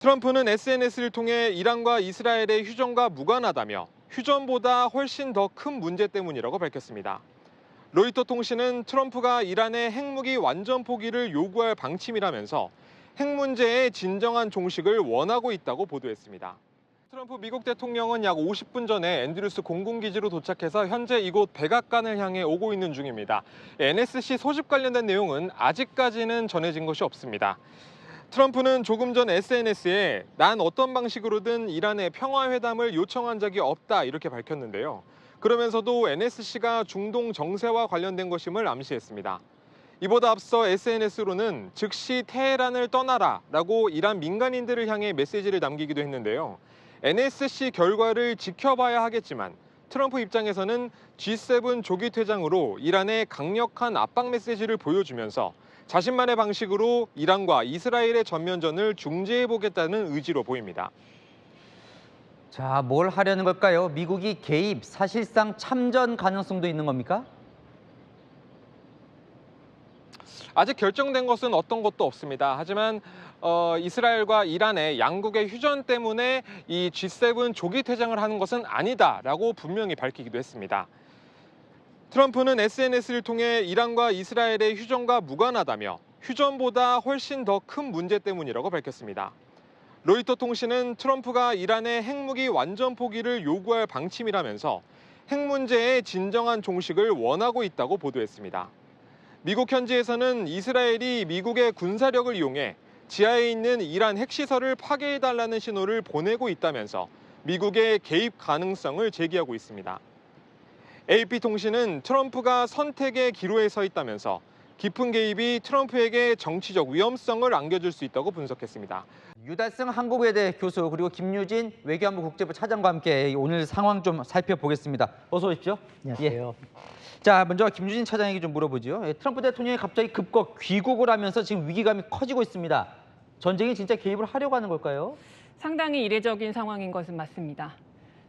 트럼프는 SNS를 통해 이란과 이스라엘의 휴전과 무관하다며 휴전보다 훨씬 더 큰 문제 때문이라고 밝혔습니다. 로이터 통신은 트럼프가 이란의 핵무기 완전 포기를 요구할 방침이라면서 핵 문제의 진정한 종식을 원하고 있다고 보도했습니다. 트럼프 미국 대통령은 약 50분 전에 앤드루스 공군기지로 도착해서 현재 이곳 백악관을 향해 오고 있는 중입니다. NSC 소집 관련된 내용은 아직까지는 전해진 것이 없습니다. 트럼프는 조금 전 SNS에 난 어떤 방식으로든 이란의 평화회담을 요청한 적이 없다 이렇게 밝혔는데요. 그러면서도 NSC가 중동 정세와 관련된 것임을 암시했습니다. 이보다 앞서 SNS로는 즉시 테헤란을 떠나라라고 이란 민간인들을 향해 메시지를 남기기도 했는데요. NSC 결과를 지켜봐야 하겠지만 트럼프 입장에서는 G7 조기 퇴장으로 이란에 강력한 압박 메시지를 보여주면서 자신만의 방식으로 이란과 이스라엘의 전면전을 중재해보겠다는 의지로 보입니다. 자, 뭘 하려는 걸까요? 미국이 개입, 사실상 참전 가능성도 있는 겁니까? 아직 결정된 것은 어떤 것도 없습니다. 하지만 이스라엘과 이란의 양국의 휴전 때문에 이 G7 조기 퇴장을 하는 것은 아니다라고 분명히 밝히기도 했습니다. 트럼프는 SNS를 통해 이란과 이스라엘의 휴전과 무관하다며 휴전보다 훨씬 더 큰 문제 때문이라고 밝혔습니다. 로이터 통신은 트럼프가 이란의 핵무기 완전 포기를 요구할 방침이라면서 핵 문제의 진정한 종식을 원하고 있다고 보도했습니다. 미국 현지에서는 이스라엘이 미국의 군사력을 이용해 지하에 있는 이란 핵시설을 파괴해달라는 신호를 보내고 있다면서 미국의 개입 가능성을 제기하고 있습니다. AP통신은 트럼프가 선택의 기로에 서 있다면서 깊은 개입이 트럼프에게 정치적 위험성을 안겨줄 수 있다고 분석했습니다. 유달승 한국외대 교수 그리고 김유진 외교안보 국제부 차장과 함께 오늘 상황 좀 살펴보겠습니다. 어서 오십시오. 안녕하세요. 자, 먼저 김유진 차장에게 좀 물어보죠. 트럼프 대통령이 갑자기 급거 귀국을 하면서 지금 위기감이 커지고 있습니다. 전쟁에 진짜 개입을 하려고 하는 걸까요? 상당히 이례적인 상황인 것은 맞습니다.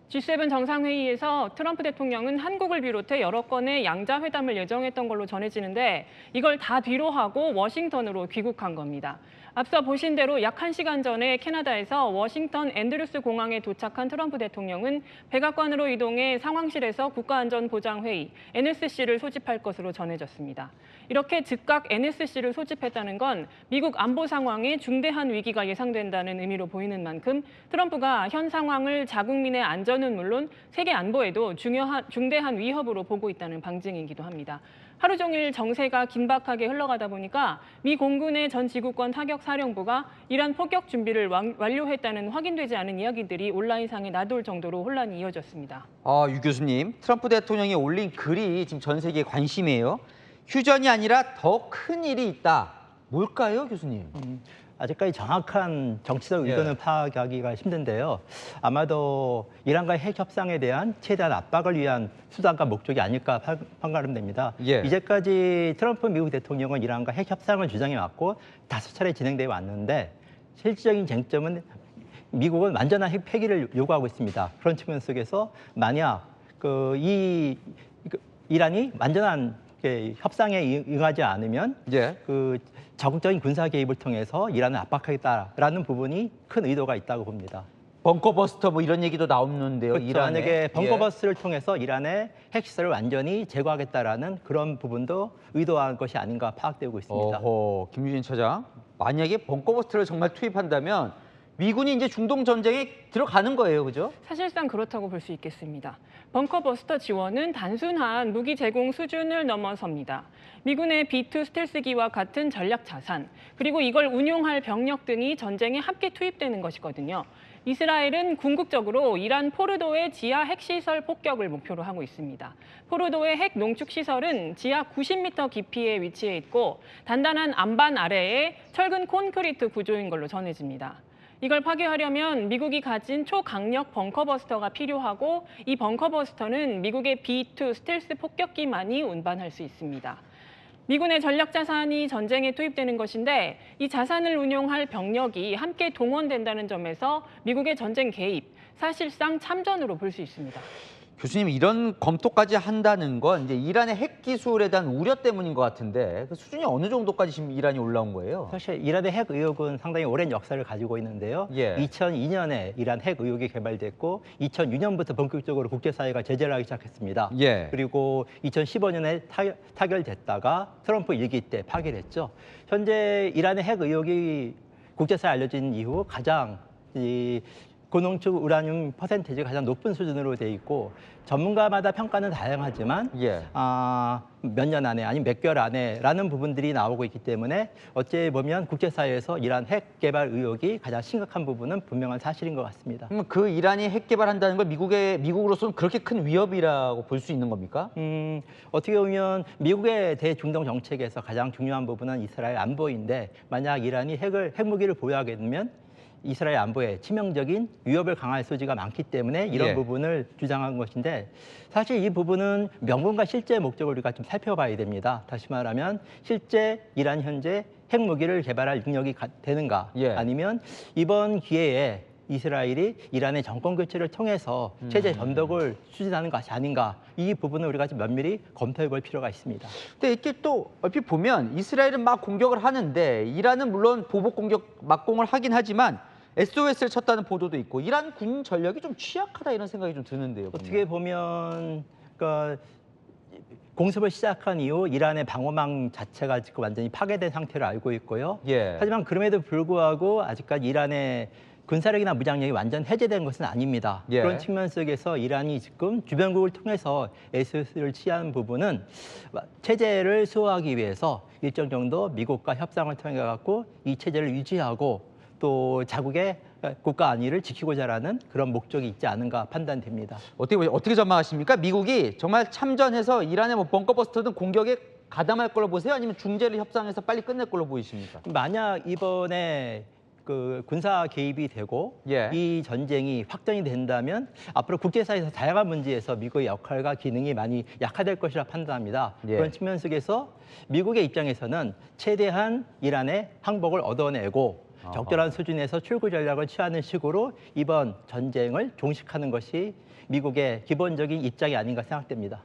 G7 정상회의에서 트럼프 대통령은 한국을 비롯해 여러 건의 양자회담을 예정했던 걸로 전해지는데 이걸 다 뒤로하고 워싱턴으로 귀국한 겁니다. 앞서 보신 대로 약 1시간 전에 캐나다에서 워싱턴 앤드루스 공항에 도착한 트럼프 대통령은 백악관으로 이동해 상황실에서 국가안전보장회의 NSC를 소집할 것으로 전해졌습니다. 이렇게 즉각 NSC를 소집했다는 건 미국 안보 상황에 중대한 위기가 예상된다는 의미로 보이는 만큼 트럼프가 현 상황을 자국민의 안전은 물론 세계 안보에도 중대한 위협으로 보고 있다는 방증이기도 합니다. 하루 종일 정세가 긴박하게 흘러가다 보니까 미 공군의 전 지구권 타격 사령부가 이란 포격 준비를 완료했다는 확인되지 않은 이야기들이 온라인상에 나돌 정도로 혼란이 이어졌습니다. 유 교수님, 트럼프 대통령이 올린 글이 지금 전 세계에 관심이에요. 휴전이 아니라 더 큰 일이 있다. 뭘까요, 교수님? 아직까지 정확한 정치적 의도는 파악하기가 힘든데요. 아마도 이란과의 핵 협상에 대한 최대한 압박을 위한 수단과 목적이 아닐까 판가름됩니다. 이제까지 트럼프 미국 대통령은 이란과 핵 협상을 주장해왔고 5차례 진행되어 왔는데 실질적인 쟁점은 미국은 완전한 핵 폐기를 요구하고 있습니다. 그런 측면 속에서 만약 이란이 완전한 협상에 응하지 않으면 적극적인 군사 개입을 통해서 이란을 압박하겠다라는 부분이 큰 의도가 있다고 봅니다. 벙커버스터 뭐 이런 얘기도 나오는데요. 그렇죠. 만약에 벙커버스를 통해서 이란의 핵시설을 완전히 제거하겠다라는 그런 부분도 의도한 것이 아닌가 파악되고 있습니다. 김유진 차장, 만약에 벙커버스터를 정말 투입한다면 미군이 이제 중동 전쟁에 들어가는 거예요, 그죠? 사실상 그렇다고 볼 수 있겠습니다. 벙커버스터 지원은 단순한 무기 제공 수준을 넘어섭니다. 미군의 B-2 스텔스기와 같은 전략 자산, 그리고 이걸 운용할 병력 등이 전쟁에 함께 투입되는 것이거든요. 이스라엘은 궁극적으로 이란 포르도의 지하 핵시설 폭격을 목표로 하고 있습니다. 포르도의 핵 농축시설은 지하 90m 깊이에 위치해 있고 단단한 안반 아래에 철근 콘크리트 구조인 걸로 전해집니다. 이걸 파괴하려면 미국이 가진 초강력 벙커버스터가 필요하고 이 벙커버스터는 미국의 B-2 스텔스 폭격기만이 운반할 수 있습니다. 미군의 전략 자산이 전쟁에 투입되는 것인데 이 자산을 운용할 병력이 함께 동원된다는 점에서 미국의 전쟁 개입, 사실상 참전으로 볼 수 있습니다. 교수님 이런 검토까지 한다는 건 이제 이란의 핵 기술에 대한 우려 때문인 것 같은데 그 수준이 어느 정도까지 지금 이란이 올라온 거예요? 사실 이란의 핵 의혹은 상당히 오랜 역사를 가지고 있는데요. 예. 2002년에 이란 핵 의혹이 개발됐고 2006년부터 본격적으로 국제사회가 제재를 하기 시작했습니다. 예. 그리고 2015년에 타결됐다가 트럼프 일기 때 파기됐죠. 현재 이란의 핵 의혹이 국제사회에 알려진 이후 가장 고농축 우라늄 퍼센테이지가 가장 높은 수준으로 돼 있고 전문가마다 평가는 다양하지만 예. 몇 년 안에 아니면 몇 개월 안에라는 부분들이 나오고 있기 때문에 어찌 보면 국제사회에서 이란 핵 개발 의혹이 가장 심각한 부분은 분명한 사실인 것 같습니다. 그럼 그 이란이 핵 개발한다는 걸 미국으로서는 그렇게 큰 위협이라고 볼 수 있는 겁니까? 어떻게 보면 미국의 대중동 정책에서 가장 중요한 부분은 이스라엘 안보인데 만약 이란이 핵무기를 보유하게 되면 이스라엘 안보에 치명적인 위협을 강할 소지가 많기 때문에 이런 예. 부분을 주장한 것인데 사실 이 부분은 명분과 실제 목적을 우리가 좀 살펴봐야 됩니다. 다시 말하면 실제 이란 현재 핵무기를 개발할 능력이 되는가 예. 아니면 이번 기회에 이스라엘이 이란의 정권 교체를 통해서 체제 전복을 추진하는 것이 아닌가 이 부분을 우리가 좀 면밀히 검토해 볼 필요가 있습니다. 근데 이렇게 또 얼핏 보면 이스라엘은 막 공격을 하는데 이란은 물론 보복 공격 막공을 하긴 하지만 SOS를 쳤다는 보도도 있고 이란 군 전력이 좀 취약하다 이런 생각이 좀 드는데요. 어떻게 보면 그러니까 공습을 시작한 이후 이란의 방어망 자체가 지금 완전히 파괴된 상태로 알고 있고요. 예. 하지만 그럼에도 불구하고 아직까지 이란의 군사력이나 무장력이 완전 해제된 것은 아닙니다. 예. 그런 측면 속에서 이란이 지금 주변국을 통해서 SOS를 취한 부분은 체제를 수호하기 위해서 일정 정도 미국과 협상을 통해 갖고 이 체제를 유지하고 또 자국의 국가 안위를 지키고자라는 그런 목적이 있지 않은가 판단됩니다. 어떻게 전망하십니까? 미국이 정말 참전해서 이란의 뭐 벙커버스터든 공격에 가담할 걸로 보세요? 아니면 중재를 협상해서 빨리 끝낼 걸로 보이십니까? 만약 이번에 그 군사 개입이 되고 예. 이 전쟁이 확전이 된다면 앞으로 국제사회에서 다양한 문제에서 미국의 역할과 기능이 많이 약화될 것이라 판단합니다. 예. 그런 측면 속에서 미국의 입장에서는 최대한 이란의 항복을 얻어내고 적절한 수준에서 출구 전략을 취하는 식으로 이번 전쟁을 종식하는 것이 미국의 기본적인 입장이 아닌가 생각됩니다.